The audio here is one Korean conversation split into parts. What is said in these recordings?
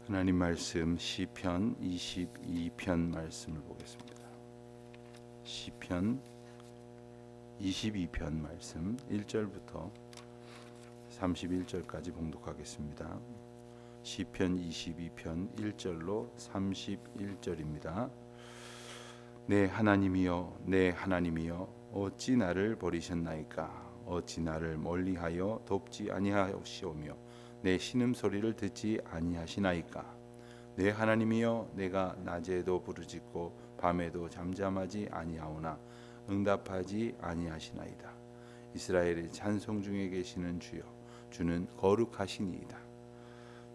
하나님 말씀 시편 22편 말씀을 보겠습니다. 시편 22편 말씀 1절부터 31절까지 봉독하겠습니다. 시편 22편 1절로 31절입니다. 내 하나님이여 내 하나님이여 어찌 나를 버리셨나이까. 어찌 나를 멀리하여 돕지 아니하시오며 내 신음소리를 듣지 아니하시나이까. 내 하나님이여 내가 낮에도 부르짖고 밤에도 잠잠하지 아니하오나 응답하지 아니하시나이다. 이스라엘의 찬송 중에 계시는 주여 주는 거룩하시니이다.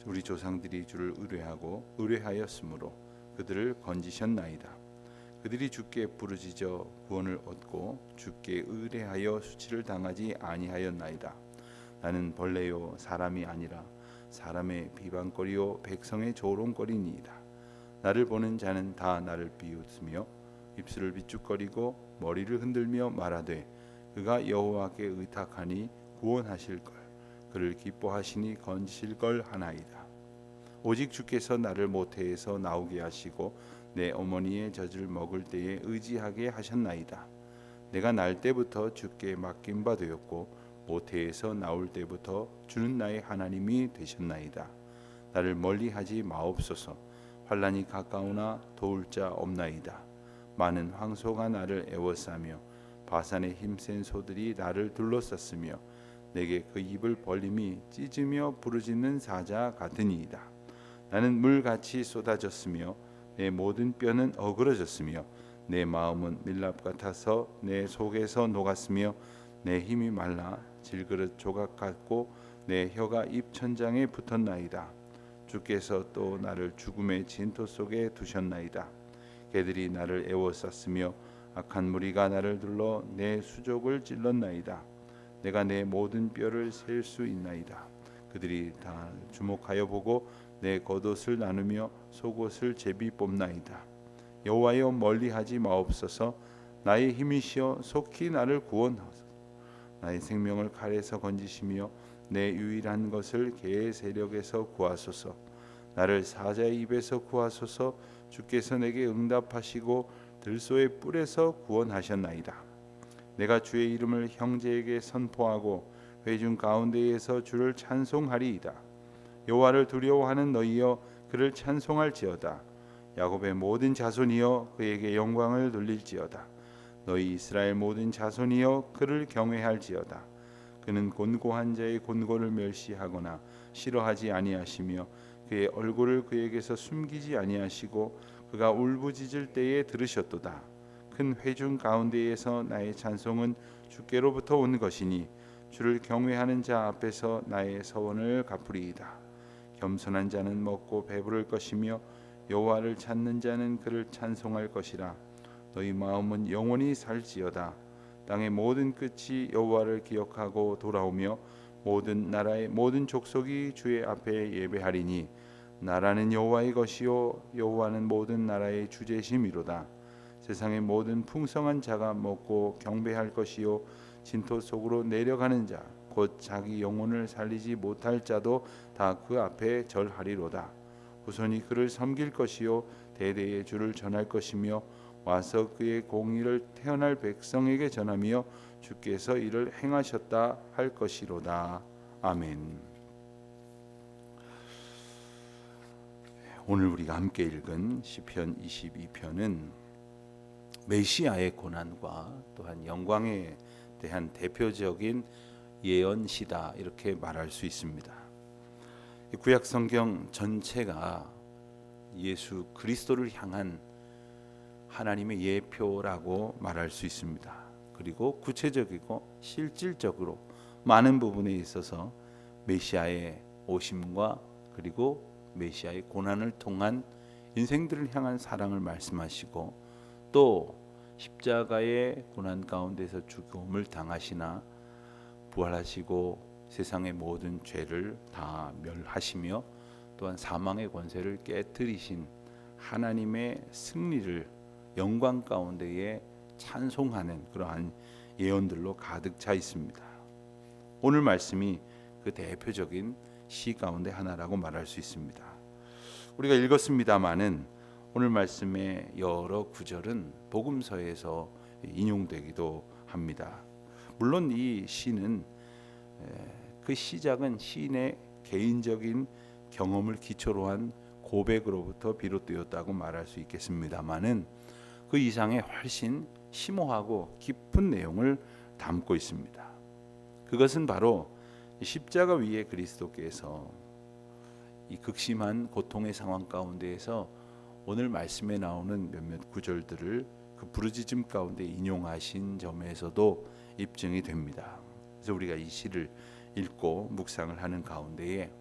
우리 조상들이 주를 의뢰하였으므로 그들을 건지셨나이다. 그들이 주께 부르짖어 구원을 얻고 주께 의뢰하여 수치를 당하지 아니하였나이다. 나는 벌레요 사람이 아니라 사람의 비방거리요 백성의 조롱거리니이다. 나를 보는 자는 다 나를 비웃으며 입술을 비죽거리고 머리를 흔들며 말하되 그가 여호와께 의탁하니 구원하실걸. 그를 기뻐하시니 건지실걸 하나이다. 오직 주께서 나를 모태에서 나오게 하시고 내 어머니의 젖을 먹을 때에 의지하게 하셨나이다. 내가 날 때부터 주께 맡긴 바 되었고 모태에서 나올 때부터 주는 나의 하나님이 되셨나이다. 나를 멀리하지 마옵소서. 환난이 가까우나 도울 자 없나이다. 많은 황소가 나를 애워싸며 바산의 힘센 소들이 나를 둘러쌌으며 내게 그 입을 벌림이 찢으며 부르짖는 사자 같으니이다. 나는 물같이 쏟아졌으며 내 모든 뼈는 어그러졌으며 내 마음은 밀랍 같아서 내 속에서 녹았으며 내 힘이 말라 질그릇 조각 같고 내 혀가 입천장에 붙었나이다. 주께서 또 나를 죽음의 진토 속에 두셨나이다. 개들이 나를 애워쌌으며 악한 무리가 나를 둘러 내 수족을 찔렀나이다. 내가 내 모든 뼈를 셀 수 있나이다. 그들이 다 주목하여 보고 내 겉옷을 나누며 속옷을 제비 뽑나이다. 여호와여 멀리하지 마옵소서. 나의 힘이시여 속히 나를 구원하소서. 나의 생명을 칼에서 건지시며 내 유일한 것을 개의 세력에서 구하소서. 나를 사자의 입에서 구하소서. 주께서 내게 응답하시고 들소의 뿔에서 구원하셨나이다. 내가 주의 이름을 형제에게 선포하고 회중 가운데에서 주를 찬송하리이다. 여호와를 두려워하는 너희여 그를 찬송할지어다. 야곱의 모든 자손이여 그에게 영광을 돌릴지어다. 너희 이스라엘 모든 자손이여 그를 경외할지어다. 그는 곤고한 자의 곤고를 멸시하거나 싫어하지 아니하시며 그의 얼굴을 그에게서 숨기지 아니하시고 그가 울부짖을 때에 들으셨도다. 큰 회중 가운데에서 나의 찬송은 주께로부터 온 것이니 주를 경외하는 자 앞에서 나의 서원을 갚으리이다. 겸손한 자는 먹고 배부를 것이며 여호와를 찾는 자는 그를 찬송할 것이라. 너희 마음은 영원히 살지어다. 땅의 모든 끝이 여호와를 기억하고 돌아오며 모든 나라의 모든 족속이 주의 앞에 예배하리니 나라는 여호와의 것이요 여호와는 모든 나라의 주제심이로다. 세상의 모든 풍성한 자가 먹고 경배할 것이요 진토 속으로 내려가는 자 곧 자기 영혼을 살리지 못할 자도 다 그 앞에 절하리로다. 후손이 그를 섬길 것이요 대대의 주를 전할 것이며 와서 그의 공의를 태어날 백성에게 전하며 주께서 이를 행하셨다 할 것이로다. 아멘. 오늘 우리가 함께 읽은 시편 22편은 메시아의 고난과 또한 영광에 대한 대표적인 예언시다 이렇게 말할 수 있습니다. 구약 성경 전체가 예수 그리스도를 향한 하나님의 예표라고 말할 수 있습니다. 그리고 구체적이고 실질적으로 많은 부분에 있어서 메시아의 오심과 그리고 메시아의 고난을 통한 인생들을 향한 사랑을 말씀하시고 또 십자가의 고난 가운데서 죽음을 당하시나 부활하시고 세상의 모든 죄를 다 멸하시며 또한 사망의 권세를 깨뜨리신 하나님의 승리를 영광 가운데에 찬송하는 그러한 예언들로 가득 차 있습니다. 오늘 말씀이 그 대표적인 시 가운데 하나라고 말할 수 있습니다. 우리가 읽었습니다마는 오늘 말씀의 여러 구절은 복음서에서 인용되기도 합니다. 물론 이 시는 그 시작은 시인의 개인적인 경험을 기초로 한 고백으로부터 비롯되었다고 말할 수 있겠습니다마는 그 이상의 훨씬 심오하고 깊은 내용을 담고 있습니다. 그것은 바로 십자가 위에 그리스도께서 이 극심한 고통의 상황 가운데에서 오늘 말씀에 나오는 몇몇 구절들을 그 부르짖음 가운데 인용하신 점에서도 입증이 됩니다. 그래서 우리가 이 시를 읽고 묵상을 하는 가운데에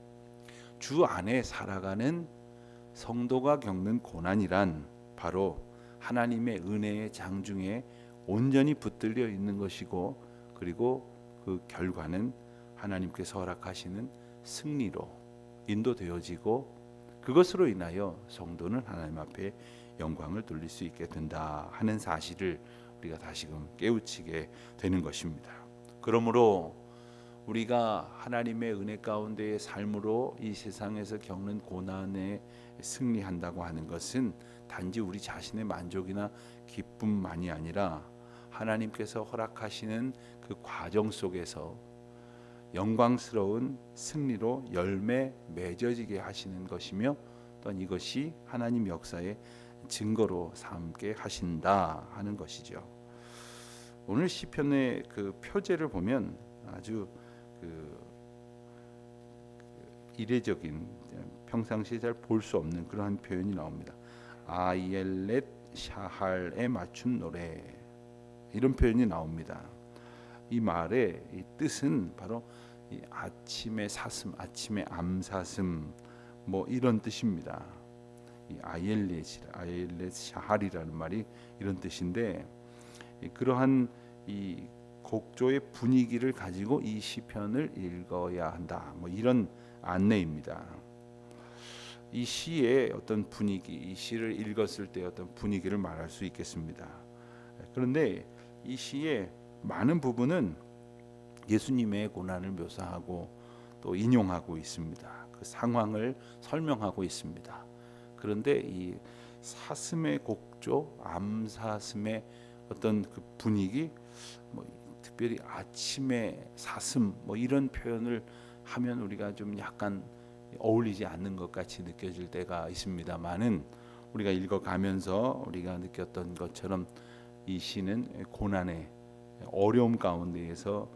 주 안에 살아가는 성도가 겪는 고난이란 바로 하나님의 은혜의 장중에 온전히 붙들려 있는 것이고, 그리고 그 결과는 하나님께서 허락하시는 승리로 인도되어지고, 그것으로 인하여 성도는 하나님 앞에 영광을 돌릴 수 있게 된다 하는 사실을 우리가 다시금 깨우치게 되는 것입니다. 그러므로 우리가 하나님의 은혜 가운데의 삶으로 이 세상에서 겪는 고난에 승리한다고 하는 것은 단지 우리 자신의 만족이나 기쁨만이 아니라 하나님께서 허락하시는 그 과정 속에서 영광스러운 승리로 열매 맺어지게 하시는 것이며, 또한 이것이 하나님 역사의 증거로 삼게 하신다 하는 것이죠. 오늘 시편의 그 표제를 보면 아주 이례적인, 평상시에 잘 볼 수 없는 그러한 표현이 나옵니다. 아이엘렛 샤할에 맞춘 노래, 이런 표현이 나옵니다. 이 말의 이 뜻은 바로 이 아침의 사슴, 아침의 암사슴, 뭐 이런 뜻입니다. 이 아이엘렛 샤할이라는 말이 이런 뜻인데, 그러한 이 곡조의 분위기를 가지고 이 시편을 읽어야 한다, 뭐 이런 안내입니다. 이 시의 어떤 분위기, 이 시를 읽었을 때 어떤 분위기를 말할 수 있겠습니다. 그런데 이 시의 많은 부분은 예수님의 고난을 묘사하고 또 인용하고 있습니다. 그 상황을 설명하고 있습니다. 그런데 이 사슴의 곡조, 암사슴의 어떤 그 분위기, 뭐 특별히 아침의 사슴, 뭐 이런 표현을 하면 우리가 좀 약간 어울리지 않는 것 같이 느껴질 때가 있습니다만은, 우리가 읽어가면서 우리가 느꼈던 것처럼 이 시는 고난의 어려움 가운데에서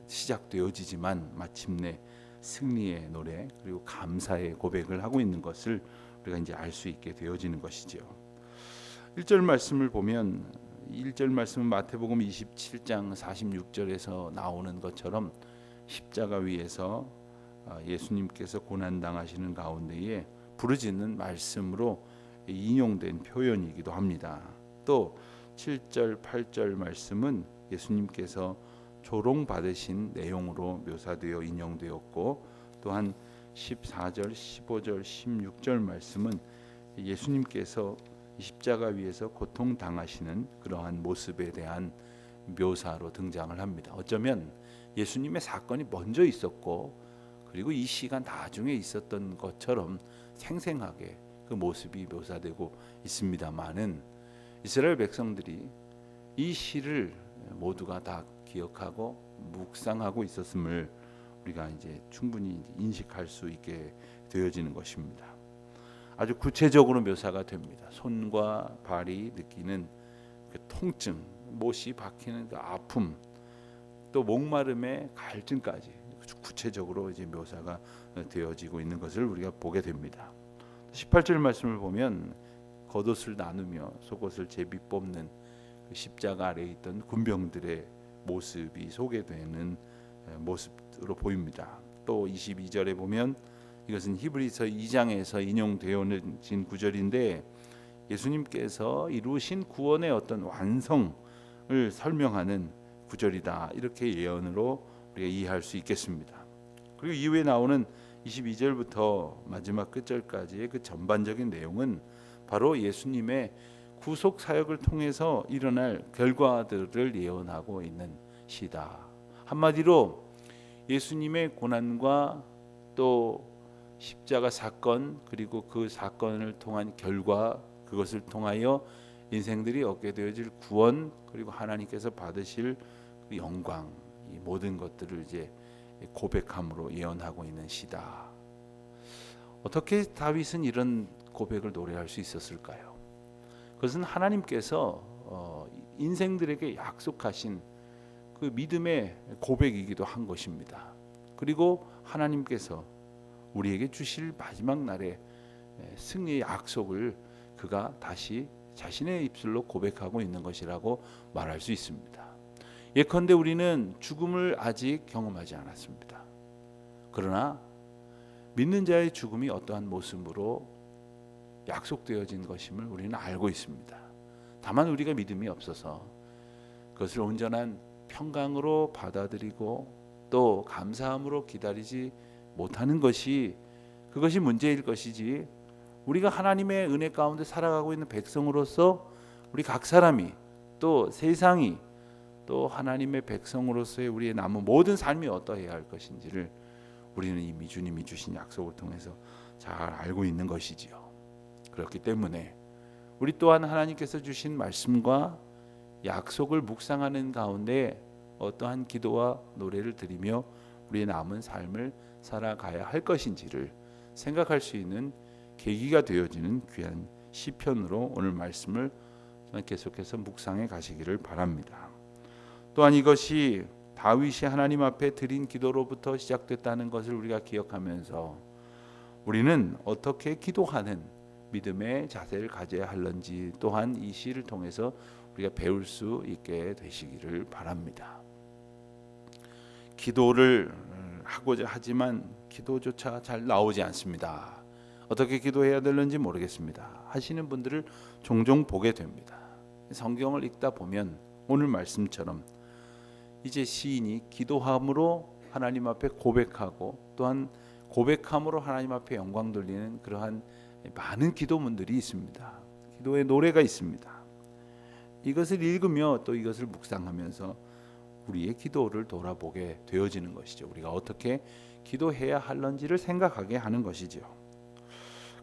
시작되어지지만 마침내 승리의 노래, 그리고 감사의 고백을 하고 있는 것을 우리가 이제 알 수 있게 되어지는 것이죠. 1절 말씀을 보면, 1절 말씀은 마태복음 27장 46절에서 나오는 것처럼 십자가 위에서 예수님께서 고난당하시는 가운데에 부르짖는 말씀으로 인용된 표현이기도 합니다. 또 7절, 8절 말씀은 예수님께서 조롱받으신 내용으로 묘사되어 인용되었고, 또한 14절, 15절, 16절 말씀은 예수님께서 십자가 위에서 고통당하시는 그러한 모습에 대한 묘사로 등장을 합니다. 어쩌면 예수님의 사건이 먼저 있었고, 그리고 이 시가 나중에 있었던 것처럼 생생하게 그 모습이 묘사되고 있습니다만은, 이스라엘 백성들이 이 시를 모두가 다 기억하고 묵상하고 있었음을 우리가 이제 충분히 인식할 수 있게 되어지는 것입니다. 아주 구체적으로 묘사가 됩니다. 손과 발이 느끼는 그 통증, 못이 박히는 그 아픔, 또 목마름의 갈증까지 구체적으로 이제 묘사가 되어지고 있는 것을 우리가 보게 됩니다. 18절 말씀을 보면 겉옷을 나누며 속옷을 제비 뽑는 그 십자가 아래에 있던 군병들의 모습이 소개되는 모습으로 보입니다. 또 22절에 보면 이것은 히브리서 2장에서 인용되어진 구절인데, 예수님께서 이루신 구원의 어떤 완성을 설명하는 구절이다, 이렇게 예언으로 우리가 이해할 수 있겠습니다. 그리고 이후에 나오는 22절부터 마지막 끝절까지의 그 전반적인 내용은 바로 예수님의 구속 사역을 통해서 일어날 결과들을 예언하고 있는 시다. 한마디로 예수님의 고난과 또 십자가 사건, 그리고 그 사건을 통한 결과, 그것을 통하여 인생들이 얻게 되어질 구원, 그리고 하나님께서 받으실 그 영광, 이 모든 것들을 이제 고백함으로 예언하고 있는 시다. 어떻게 다윗은 이런 고백을 노래할 수 있었을까요? 그것은 하나님께서 인생들에게 약속하신 그 믿음의 고백이기도 한 것입니다. 그리고 하나님께서 우리에게 주실 마지막 날의 승리의 약속을 그가 다시 자신의 입술로 고백하고 있는 것이라고 말할 수 있습니다. 예컨대 우리는 죽음을 아직 경험하지 않았습니다. 그러나 믿는 자의 죽음이 어떠한 모습으로 약속되어진 것임을 우리는 알고 있습니다. 다만 우리가 믿음이 없어서 그것을 온전한 평강으로 받아들이고 또 감사함으로 기다리지 못하는 것이, 그것이 문제일 것이지, 우리가 하나님의 은혜 가운데 살아가고 있는 백성으로서 우리 각 사람이 또 세상이 또 하나님의 백성으로서의 우리의 남은 모든 삶이 어떠해야 할 것인지를 우리는 이미 주님이 주신 약속을 통해서 잘 알고 있는 것이지요. 그렇기 때문에 우리 또한 하나님께서 주신 말씀과 약속을 묵상하는 가운데 어떠한 기도와 노래를 드리며 우리의 남은 삶을 살아가야 할 것인지를 생각할 수 있는 계기가 되어지는 귀한 시편으로 오늘 말씀을 계속해서 묵상해 가시기를 바랍니다. 또한 이것이 다윗이 하나님 앞에 드린 기도로부터 시작됐다는 것을 우리가 기억하면서 우리는 어떻게 기도하는 믿음의 자세를 가져야 할는지 또한 이 시를 통해서 우리가 배울 수 있게 되시기를 바랍니다. 기도를 하고자 하지만 기도조차 잘 나오지 않습니다. 어떻게 기도해야 되는지 모르겠습니다 하시는 분들을 종종 보게 됩니다. 성경을 읽다 보면 오늘 말씀처럼 이제 시인이 기도함으로 하나님 앞에 고백하고 또한 고백함으로 하나님 앞에 영광 돌리는 그러한 많은 기도문들이 있습니다. 기도의 노래가 있습니다. 이것을 읽으며 또 이것을 묵상하면서 우리의 기도를 돌아보게 되어지는 것이죠. 우리가 어떻게 기도해야 할는지를 생각하게 하는 것이죠.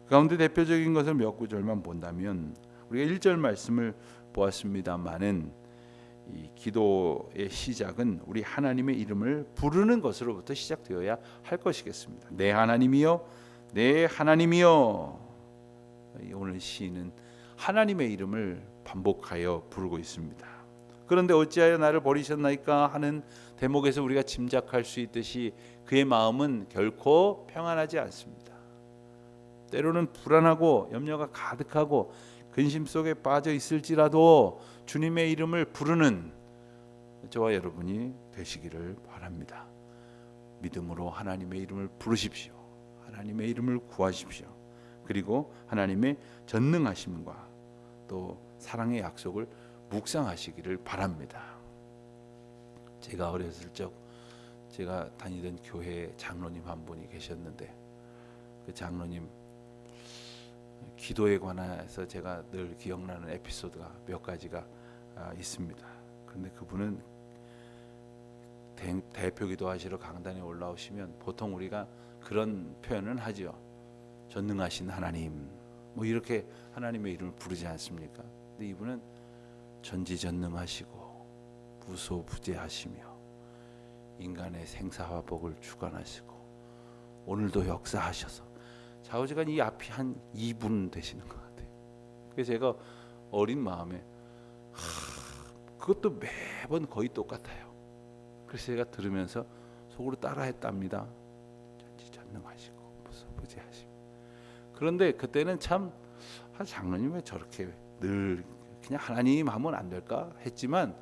그 가운데 대표적인 것을 몇 구절만 본다면 우리가 1절 말씀을 보았습니다마는 이 기도의 시작은 우리 하나님의 이름을 부르는 것으로부터 시작되어야 할 것이겠습니다. 내 하나님이여, 내 하나님이여. 오늘 시인은 하나님의 이름을 반복하여 부르고 있습니다. 그런데 어찌하여 나를 버리셨나이까 하는 대목에서 우리가 짐작할 수 있듯이 그의 마음은 결코 평안하지 않습니다. 때로는 불안하고 염려가 가득하고 근심 속에 빠져 있을지라도 주님의 이름을 부르는 저와 여러분이 되시기를 바랍니다. 믿음으로 하나님의 이름을 부르십시오. 하나님의 이름을 구하십시오. 그리고 하나님의 전능하심과 또 사랑의 약속을 묵상하시기를 바랍니다. 제가 어렸을 적 제가 다니던 교회에 장로님 한 분이 계셨는데 그 장로님 기도에 관해서 제가 늘 기억나는 에피소드가 몇 가지가 있습니다. 그런데 그분은 대표 기도하시러 강단에 올라오시면 보통 우리가 그런 표현은 하죠. 전능하신 하나님, 뭐 이렇게 하나님의 이름을 부르지 않습니까? 근데 이분은 전지전능하시고 무소부재하시며 인간의 생사화복을 주관하시고 오늘도 역사하셔서 좌우지간 이 앞이 한 2분 되시는 것 같아요. 그래서 제가 어린 마음에 그것도 매번 거의 똑같아요. 그래서 제가 들으면서 속으로 따라했답니다. 전지전능하시고 무소부재하시고. 그런데 그때는 참 장로님 왜 저렇게 늘 그냥 하나님 하면 안 될까 했지만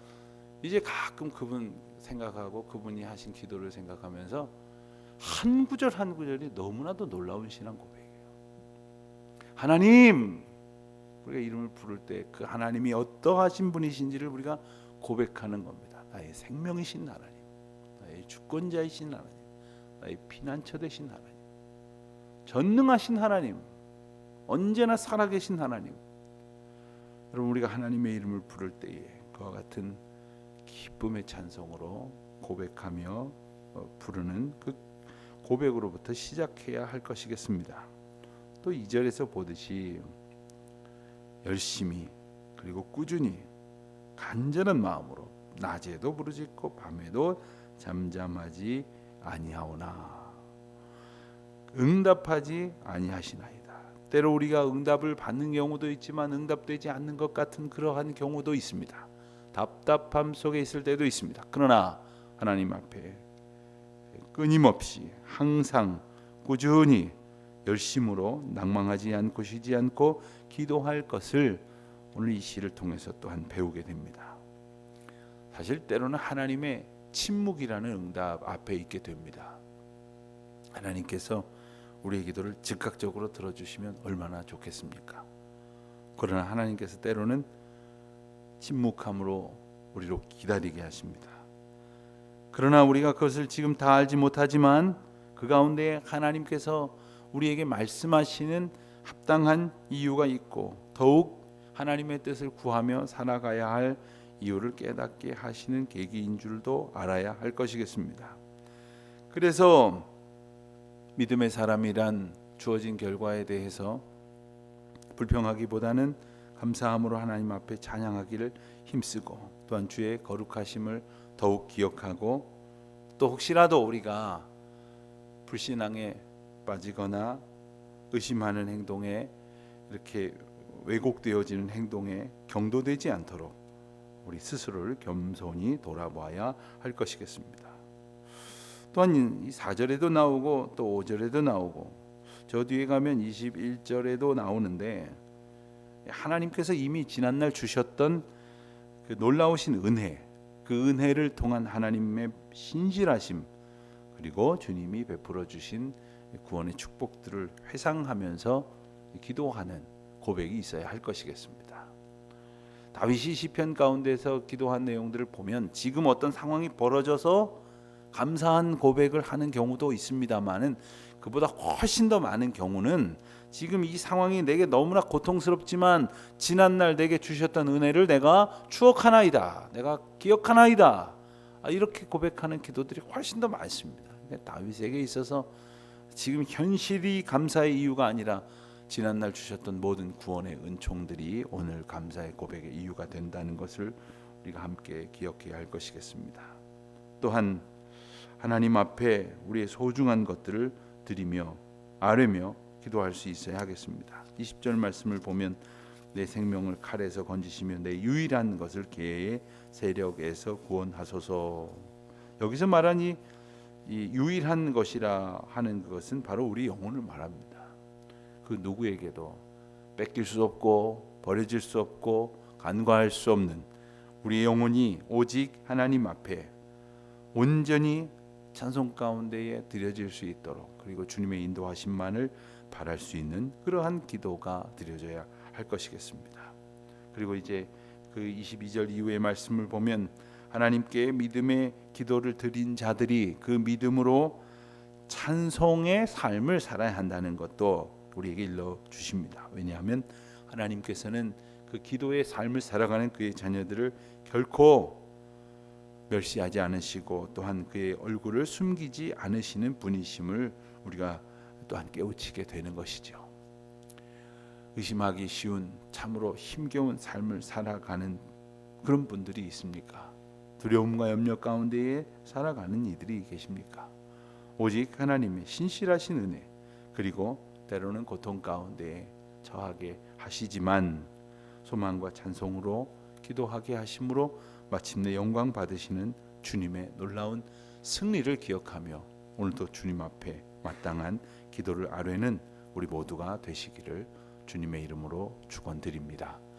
이제 가끔 그분 생각하고 그분이 하신 기도를 생각하면서 한 구절 한 구절이 너무나도 놀라운 신앙 고백이에요. 하나님, 우리가 이름을 부를 때 그 하나님이 어떠하신 분이신지를 우리가 고백하는 겁니다. 나의 생명이신 하나님, 나의 주권자이신 하나님, 나의 피난처 되신 하나님, 전능하신 하나님, 언제나 살아계신 하나님. 여러분, 우리가 하나님의 이름을 부를 때에 그와 같은 기쁨의 찬송으로 고백하며 부르는 그 고백으로부터 시작해야 할 것이겠습니다. 또 2절에서 보듯이 열심히 그리고 꾸준히 간절한 마음으로 낮에도 부르짖고 밤에도 잠잠하지 아니하오나 응답하지 아니하시나이다. 때로 우리가 응답을 받는 경우도 있지만 응답되지 않는 것 같은 그러한 경우도 있습니다. 답답함 속에 있을 때도 있습니다. 그러나 하나님 앞에 끊임없이 항상 꾸준히 열심으로 낭망하지 않고 쉬지 않고 기도할 것을 오늘 이 시를 통해서 또한 배우게 됩니다. 사실 때로는 하나님의 침묵이라는 응답 앞에 있게 됩니다. 하나님께서 우리의 기도를 즉각적으로 들어주시면 얼마나 좋겠습니까? 그러나 하나님께서 때로는 침묵함으로 우리로 기다리게 하십니다. 그러나 우리가 그것을 지금 다 알지 못하지만 그 가운데 하나님께서 우리에게 말씀하시는 합당한 이유가 있고 더욱 하나님의 뜻을 구하며 살아가야 할 이유를 깨닫게 하시는 계기인 줄도 알아야 할 것이겠습니다. 그래서 믿음의 사람이란 주어진 결과에 대해서 불평하기보다는 감사함으로 하나님 앞에 찬양하기를 힘쓰고 또한 주의 거룩하심을 더욱 기억하고 또 혹시라도 우리가 불신앙에 빠지거나 의심하는 행동에 이렇게 왜곡되어지는 행동에 경도되지 않도록 우리 스스로를 겸손히 돌아봐야 할 것이겠습니다. 또한 이 4절에도 나오고 또 5절에도 나오고 저 뒤에 가면 21절에도 나오는데 하나님께서 이미 지난날 주셨던 그 놀라우신 은혜, 그 은혜를 통한 하나님의 신실하심 그리고 주님이 베풀어 주신 구원의 축복들을 회상하면서 기도하는 고백이 있어야 할 것이겠습니다. 다윗이 시편 가운데서 기도한 내용들을 보면 지금 어떤 상황이 벌어져서 감사한 고백을 하는 경우도 있습니다만은 그보다 훨씬 더 많은 경우는 지금 이 상황이 내게 너무나 고통스럽지만 지난날 내게 주셨던 은혜를 내가 추억하나이다, 내가 기억하나이다, 이렇게 고백하는 기도들이 훨씬 더 많습니다. 다윗에게 있어서 지금 현실이 감사의 이유가 아니라 지난날 주셨던 모든 구원의 은총들이 오늘 감사의 고백의 이유가 된다는 것을 우리가 함께 기억해야 할 것이겠습니다. 또한 하나님 앞에 우리의 소중한 것들을 드리며 아뢰며 기도할 수 있어야 하겠습니다. 20절 말씀을 보면 내 생명을 칼에서 건지시며 내 유일한 것을 개의 세력에서 구원하소서. 여기서 말한 이 유일한 것이라 하는 그것은 바로 우리 영혼을 말합니다. 그 누구에게도 뺏길 수 없고 버려질 수 없고 간과할 수 없는 우리의 영혼이 오직 하나님 앞에 온전히 찬송 가운데에 드려질 수 있도록 그리고 주님의 인도하심만을 바랄 수 있는 그러한 기도가 드려져야 할 것이겠습니다. 그리고 이제 그 22절 이후의 말씀을 보면 하나님께 믿음의 기도를 드린 자들이 그 믿음으로 찬송의 삶을 살아야 한다는 것도 우리에게 일러 주십니다. 왜냐하면 하나님께서는 그 기도의 삶을 살아가는 그의 자녀들을 결코 멸시하지 않으시고 또한 그의 얼굴을 숨기지 않으시는 분이심을 우리가 또한 깨우치게 되는 것이죠. 의심하기 쉬운 참으로 힘겨운 삶을 살아가는 그런 분들이 있습니까? 두려움과 염려 가운데에 살아가는 이들이 계십니까? 오직 하나님의 신실하신 은혜 그리고 때로는 고통 가운데에 처하게 하시지만 소망과 찬송으로 기도하게 하심으로 마침내 영광 받으시는 주님의 놀라운 승리를 기억하며 오늘도 주님 앞에 마땅한 기도를 아뢰는 우리 모두가 되시기를 주님의 이름으로 축원드립니다.